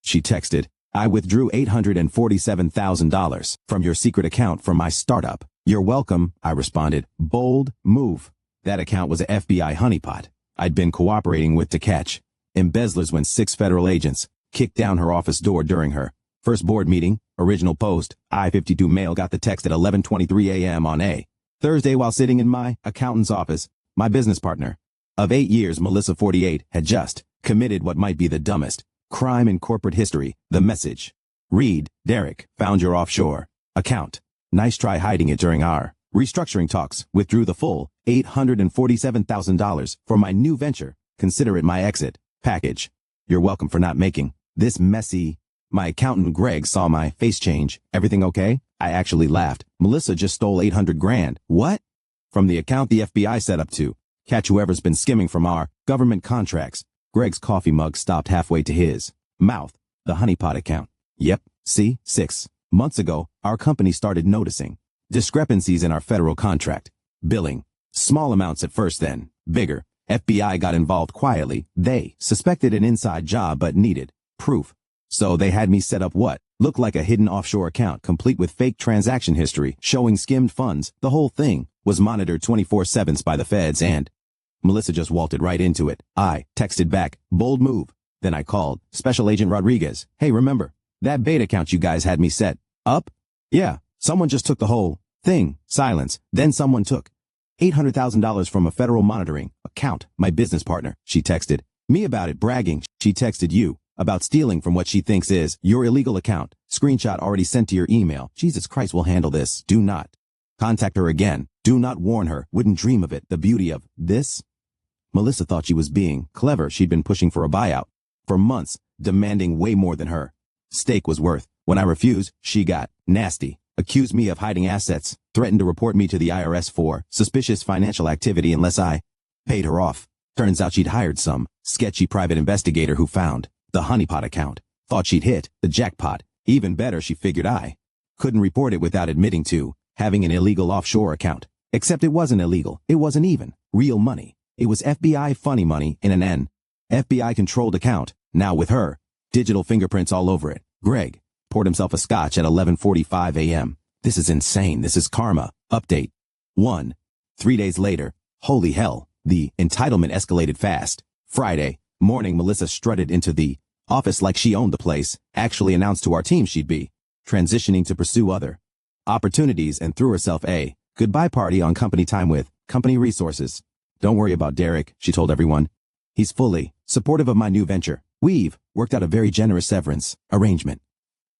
she texted. I withdrew $847,000 from your secret account from my startup. You're welcome, I responded. Bold move. That account was a FBI honeypot I'd been cooperating with to catch embezzlers when 6 federal agents kicked down her office door during her first board meeting. Original post. I-52 Mail got the text at 11:23 a.m. on a Thursday while sitting in my accountant's office. My business partner of 8 years, Melissa 48, had just committed what might be the dumbest crime in corporate history. The message read, Derek, found your offshore account. Nice try hiding it during our restructuring talks. Withdrew the full $847,000 for my new venture. Consider it my exit package. You're welcome for not making this messy. My accountant Greg saw my face change. Everything okay? I actually laughed. Melissa just stole 800 grand. What? From the account the FBI set up to catch whoever's been skimming from our government contracts. Greg's coffee mug stopped halfway to his mouth. The honeypot account. Yep. See, 6 months ago, our company started noticing discrepancies in our federal contract billing. Small amounts at first, then bigger. FBI got involved quietly. They suspected an inside job but needed proof. So they had me set up what looked like a hidden offshore account complete with fake transaction history showing skimmed funds. The whole thing was monitored 24/7 by the feds, and Melissa just waltzed right into it. I texted back, bold move. Then I called Special Agent Rodriguez. Hey, remember that bait account you guys had me set up? Yeah, someone just took the whole thing. Silence. Then someone took $800,000 from a federal monitoring account. My business partner, she texted me about it, bragging. She texted you about stealing from what she thinks is your illegal account. Screenshot already sent to your email. Jesus Christ, will handle this. Do not contact her again. Do not warn her. Wouldn't dream of it. The beauty of this? Melissa thought she was being clever. She'd been pushing for a buyout for months, demanding way more than her stake was worth. When I refused, she got nasty. Accused me of hiding assets, threatened to report me to the IRS for suspicious financial activity unless I paid her off. Turns out she'd hired some sketchy private investigator who found the honeypot account. Thought she'd hit the jackpot. Even better, she figured I couldn't report it without admitting to having an illegal offshore account. Except it wasn't illegal. It wasn't even real money. It was FBI funny money in an FBI-controlled account. Now with her digital fingerprints all over it. Greg poured himself a scotch at 11:45 a.m. This is insane. This is karma. Update 1. 3 days later. Holy hell. The entitlement escalated fast. Friday morning, Melissa strutted into the office like she owned the place, actually announced to our team she'd be transitioning to pursue other opportunities, and threw herself a goodbye party on company time with company resources. Don't worry about Derek, she told everyone. He's fully supportive of my new venture. We've worked out a very generous severance arrangement.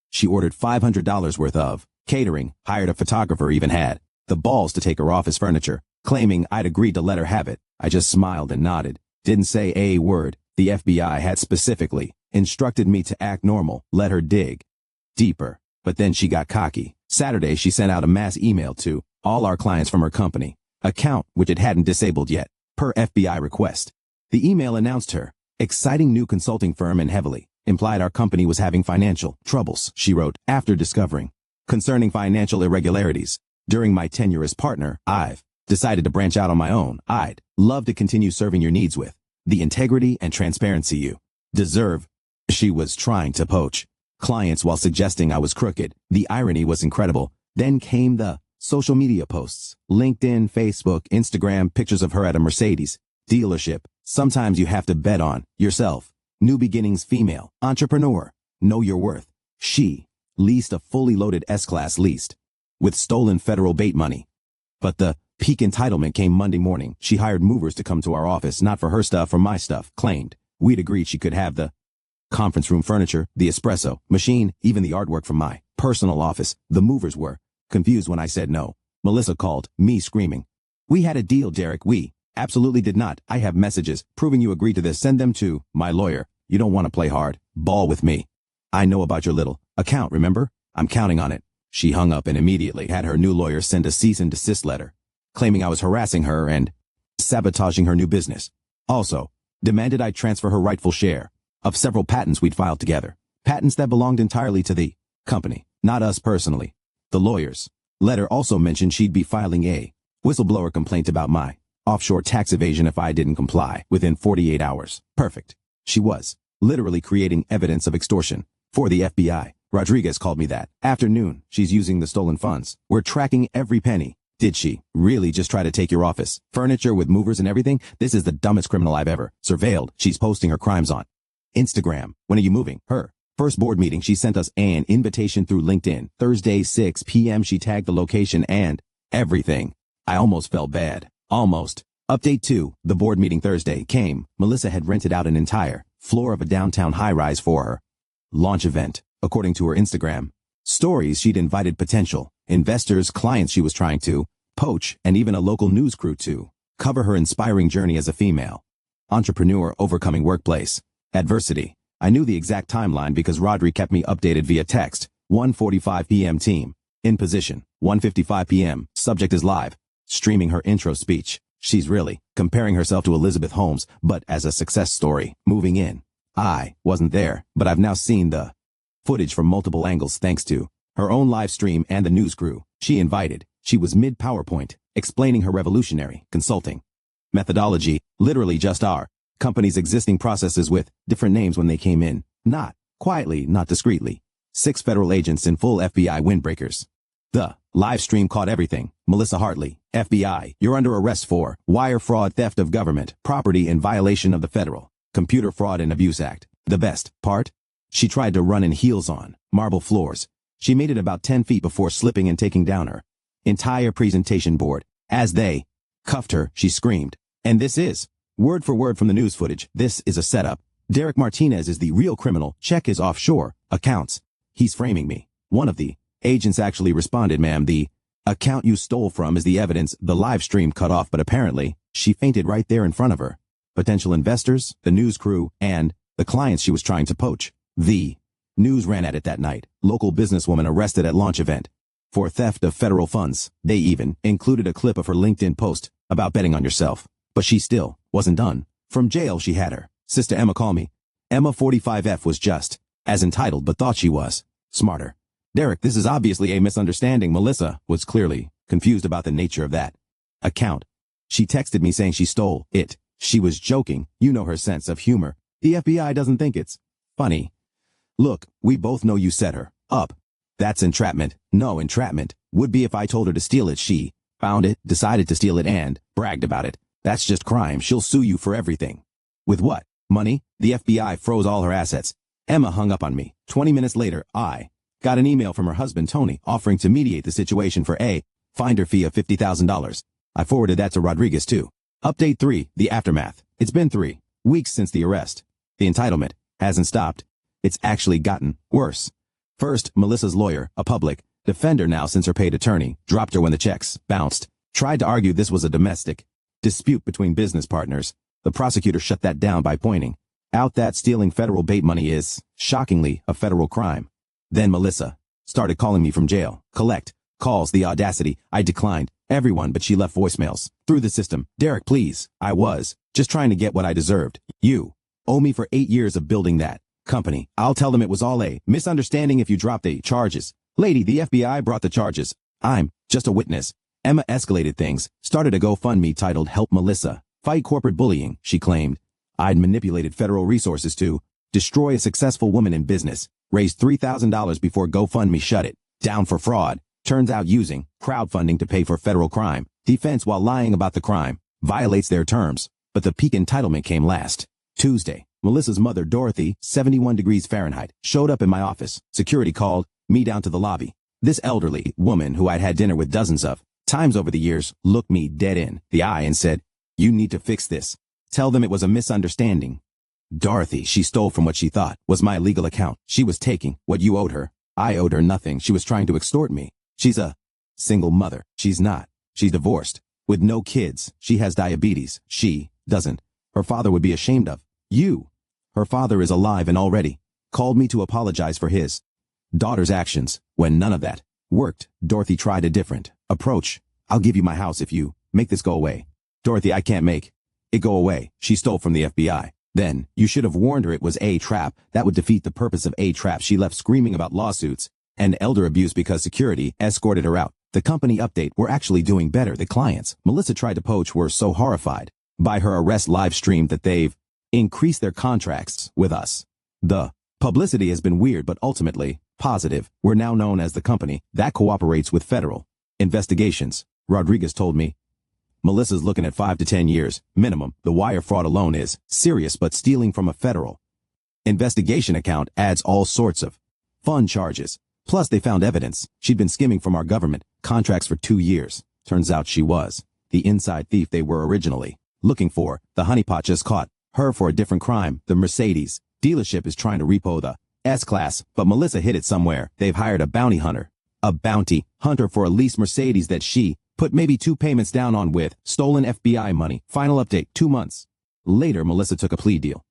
She ordered $500 worth of catering, hired a photographer, even had the balls to take her office furniture, claiming I'd agreed to let her have it. I just smiled and nodded. Didn't say a word. The FBI had specifically instructed me to act normal, let her dig deeper. But then she got cocky. Saturday, she sent out a mass email to all our clients from her company account, which it hadn't disabled yet, per FBI request. The email announced her exciting new consulting firm and heavily implied our company was having financial troubles. She wrote, after discovering concerning financial irregularities during my tenure as partner, I've decided to branch out on my own. I'd love to continue serving your needs with the integrity and transparency you deserve. She was trying to poach clients while suggesting I was crooked. The irony was incredible. Then came the social media posts, LinkedIn, Facebook, Instagram, pictures of her at a Mercedes dealership. Sometimes you have to bet on yourself. New beginnings, female entrepreneur. Know your worth. She leased a fully loaded S-Class leased with stolen federal bait money. But the peak entitlement came Monday morning. She hired movers to come to our office, not for her stuff, for my stuff. Claimed we'd agreed she could have the conference room furniture, the espresso machine, even the artwork from my personal office. The movers were confused when I said no. Melissa called me screaming, "We had a deal, Derek. We absolutely did not. I have messages proving you agreed to this. Send them to my lawyer. You don't want to play hard ball with me. I know about your little account, remember? I'm counting on it." She hung up and immediately had her new lawyer send a cease and desist letter, claiming I was harassing her and sabotaging her new business. Also, demanded I transfer her rightful share of several patents we'd filed together. Patents that belonged entirely to the company, not us personally. The lawyer's letter also mentioned she'd be filing a whistleblower complaint about my offshore tax evasion if I didn't comply within 48 hours. Perfect. She was literally creating evidence of extortion. For the FBI. Rodriguez called me that afternoon. She's using the stolen funds. We're tracking every penny. Did she really just try to take your office? Furniture with movers and everything? This is the dumbest criminal I've ever surveilled. She's posting her crimes on Instagram. When are you moving? Her first board meeting, she sent us an invitation through LinkedIn. Thursday, 6 p.m. She tagged the location and everything. I almost felt bad. Almost. Update 2. The board meeting Thursday came. Melissa had rented out an entire floor of a downtown high-rise for her launch event. According to her Instagram stories, she'd invited potential investors, clients she was trying to poach, and even a local news crew to cover her inspiring journey as a female entrepreneur overcoming workplace adversity. I knew the exact timeline because Rodri kept me updated via text. 1:45 p.m. team in position. 1:55 p.m. Subject is live, streaming her intro speech. She's really comparing herself to Elizabeth Holmes, but as a success story. Moving in. I wasn't there, but I've now seen the footage from multiple angles thanks to her own live stream and the news crew she invited. She was mid-PowerPoint, explaining her revolutionary consulting methodology, literally just our company's existing processes with different names when they came in. Not quietly, not discreetly. 6 federal agents in full FBI windbreakers. The live stream caught everything. Melissa Hartley, FBI, you're under arrest for wire fraud, theft of government property in violation of the Federal Computer Fraud and Abuse Act. The best part? She tried to run in heels on marble floors. She made it about 10 feet before slipping and taking down her entire presentation board. As they cuffed her, she screamed. And this is, word for word from the news footage, this is a setup. Derek Martinez is the real criminal. Check his offshore accounts. He's framing me. One of the agents actually responded, ma'am, the account you stole from is the evidence. The live stream cut off, but apparently she fainted right there in front of her potential investors, the news crew, and the clients she was trying to poach. The news ran at it that night. Local businesswoman arrested at launch event for theft of federal funds. They even included a clip of her LinkedIn post about betting on yourself. But she still wasn't done. From jail, she had her sister Emma call me. Emma 45F was just as entitled but thought she was smarter. Derek, this is obviously a misunderstanding. Melissa was clearly confused about the nature of that account. She texted me saying she stole it. She was joking. You know her sense of humor. The FBI doesn't think it's funny. Look, we both know you set her up. That's entrapment. No, entrapment would be if I told her to steal it. She found it, decided to steal it, and bragged about it. That's just crime. She'll sue you for everything. With what? Money? The FBI froze all her assets. Emma hung up on me. 20 minutes later, I got an email from her husband, Tony, offering to mediate the situation for a finder fee of $50,000. I forwarded that to Rodriguez too. Update 3, the aftermath. It's been 3 weeks since the arrest. The entitlement hasn't stopped. It's actually gotten worse. First, Melissa's lawyer, a public defender now since her paid attorney, dropped her when the checks bounced. Tried to argue this was a domestic dispute between business partners. The prosecutor shut that down by pointing out that stealing federal bait money is, shockingly, a federal crime. Then Melissa started calling me from jail. Collect calls, the audacity. I declined everyone, but she left voicemails through the system. Derek, please. I was just trying to get what I deserved. You owe me for 8 years of building that company. I'll tell them it was all a misunderstanding if you drop the charges. Lady, the FBI brought the charges. I'm just a witness. Emma escalated things, started a GoFundMe titled Help Melissa Fight Corporate Bullying. She claimed I'd manipulated federal resources to destroy a successful woman in business, raised $3,000 before GoFundMe shut it down for fraud. Turns out using crowdfunding to pay for federal crime defense while lying about the crime violates their terms. But the peak entitlement came last Tuesday. Melissa's mother, Dorothy, 71 degrees Fahrenheit, showed up in my office. Security called me down to the lobby. This elderly woman, who I'd had dinner with dozens of times over the years, looked me dead in the eye and said, "You need to fix this. Tell them it was a misunderstanding." Dorothy, she stole from what she thought was my legal account. She was taking what you owed her. I owed her nothing. She was trying to extort me. She's a single mother. She's not. She's divorced with no kids. She has diabetes. She doesn't. Her father would be ashamed of you. Her father is alive and already called me to apologize for his daughter's actions. When none of that worked, Dorothy tried a different approach. I'll give you my house if you make this go away. Dorothy, I can't make it go away. She stole from the FBI. Then, you should have warned her it was a trap. That would defeat the purpose of a trap. She left screaming about lawsuits and elder abuse because security escorted her out. The company update, we're actually doing better. The clients Melissa tried to poach were so horrified by her arrest live stream that they've increased their contracts with us. The Publicity has been weird but ultimately positive. We're now known as the company that cooperates with federal investigations. Rodriguez told me. Melissa's looking at 5 to 10 years, minimum. The wire fraud alone is serious, but stealing from a federal investigation account adds all sorts of fun charges. Plus they found evidence. She'd been skimming from our government contracts for 2 years. Turns out she was the inside thief they were originally looking for. The honeypot just caught her for a different crime. The Mercedes dealership is trying to repo the S-Class, but Melissa hid it somewhere. They've hired a bounty hunter. A bounty hunter for a leased Mercedes that she put maybe 2 payments down on with stolen FBI money. Final update, 2 months later, Melissa took a plea deal.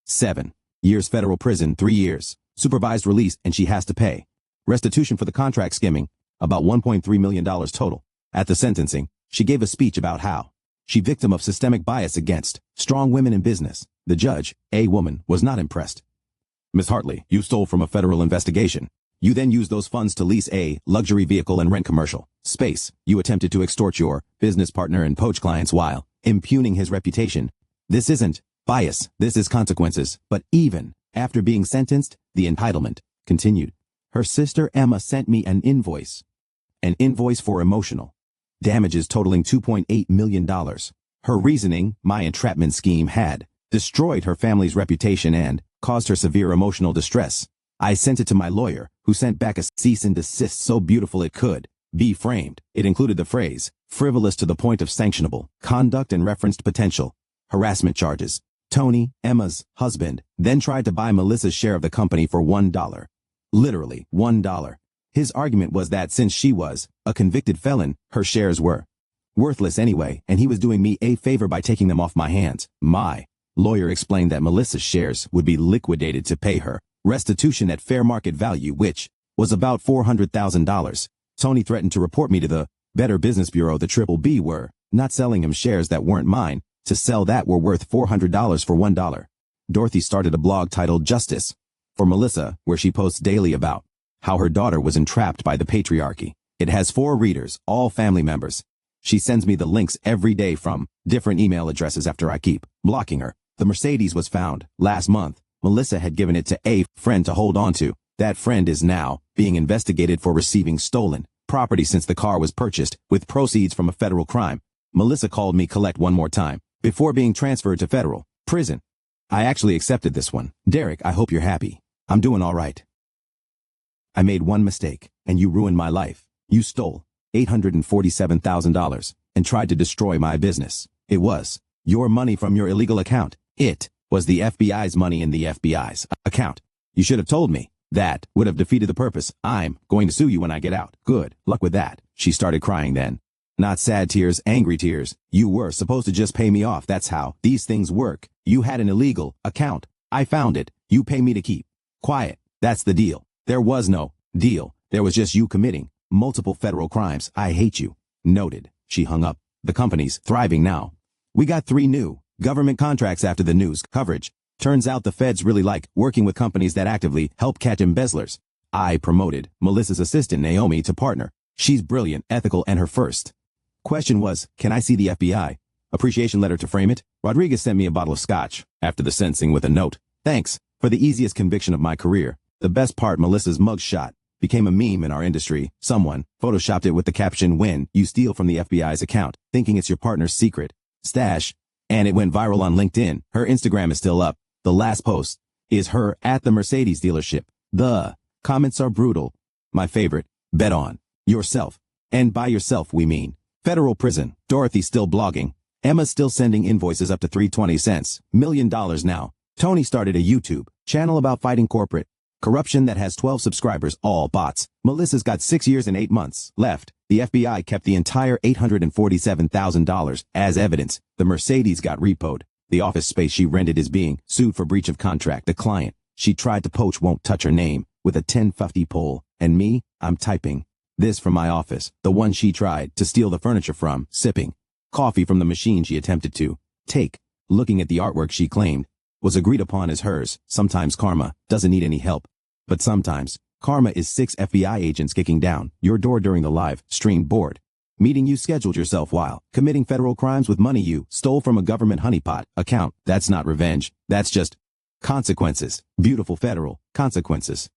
7 years federal prison, 3 years supervised release, and she has to pay restitution for the contract skimming, about $1.3 million total. At the sentencing, she gave a speech about how she victim of systemic bias against strong women in business. The judge, a woman, was not impressed. Miss Hartley, you stole from a federal investigation. You then used those funds to lease a luxury vehicle and rent commercial space. You attempted to extort your business partner and poach clients while impugning his reputation. This isn't bias, this is consequences. But even after being sentenced, the entitlement continued. Her sister Emma sent me an invoice for emotional damages totaling $2.8 million. Her reasoning, my entrapment scheme had destroyed her family's reputation and caused her severe emotional distress. I sent it to my lawyer, who sent back a cease and desist so beautiful it could be framed. It included the phrase, frivolous to the point of sanctionable conduct, and referenced potential harassment charges. Tony, Emma's husband, then tried to buy Melissa's share of the company for $1. Literally, $1. His argument was that since she was a convicted felon, her shares were worthless anyway, and he was doing me a favor by taking them off my hands. My lawyer explained that Melissa's shares would be liquidated to pay her restitution at fair market value, which was about $400,000. Tony threatened to report me to the Better Business Bureau. The Triple B were not selling him shares that weren't mine to sell that were worth $400 for $1. Dorothy started a blog titled Justice for Melissa, where she posts daily about how her daughter was entrapped by the patriarchy. It has 4 readers, all family members. She sends me the links every day from different email addresses after I keep blocking her. The Mercedes was found last month. Melissa had given it to a friend to hold on to. That friend is now being investigated for receiving stolen property since the car was purchased with proceeds from a federal crime. Melissa called me collect one more time before being transferred to federal prison. I actually accepted this one. Derek, I hope you're happy. I'm doing all right. I made one mistake, and you ruined my life. You stole $847,000 and tried to destroy my business. It was your money from your illegal account. It was the FBI's money in the FBI's account. You should have told me. That would have defeated the purpose. I'm going to sue you when I get out. Good luck with that. She started crying then. Not sad tears, angry tears. You were supposed to just pay me off. That's how these things work. You had an illegal account. I found it. You pay me to keep quiet. That's the deal. There was no deal. There was just you committing multiple federal crimes. I hate you. Noted. She hung up. The company's thriving now. We got 3 new government contracts after the news coverage. Turns out the feds really like working with companies that actively help catch embezzlers. I promoted Melissa's assistant Naomi to partner. She's brilliant, ethical, and her first question was, can I see the FBI appreciation letter to frame it? Rodriguez sent me a bottle of scotch after the sentencing with a note. Thanks for the easiest conviction of my career. The best part, Melissa's mugshot became a meme in our industry. Someone photoshopped it with the caption, when you steal from the FBI's account, thinking it's your partner's secret stash, and it went viral on LinkedIn. Her Instagram is still up. The last post is her at the Mercedes dealership. The comments are brutal. My favorite, bet on yourself. And by yourself, we mean federal prison. Dorothy still blogging. Emma's still sending invoices up to 320 cents. $1 million now. Tony started a YouTube channel about fighting corporate corruption that has 12 subscribers, all bots. Melissa's got 6 years and 8 months left. The FBI kept the entire $847,000 as evidence. The Mercedes got repoed. The office space she rented is being sued for breach of contract. The client she tried to poach won't touch her name with a 1050 pole. And me, I'm typing this from my office. The one she tried to steal the furniture from, sipping coffee from the machine she attempted to take. Looking at the artwork she claimed was agreed upon as hers. Sometimes karma doesn't need any help. But sometimes karma is 6 FBI agents kicking down your door during the live stream board meeting you scheduled yourself while committing federal crimes with money you stole from a government honeypot account. That's not revenge. That's just Consequences. Beautiful federal consequences.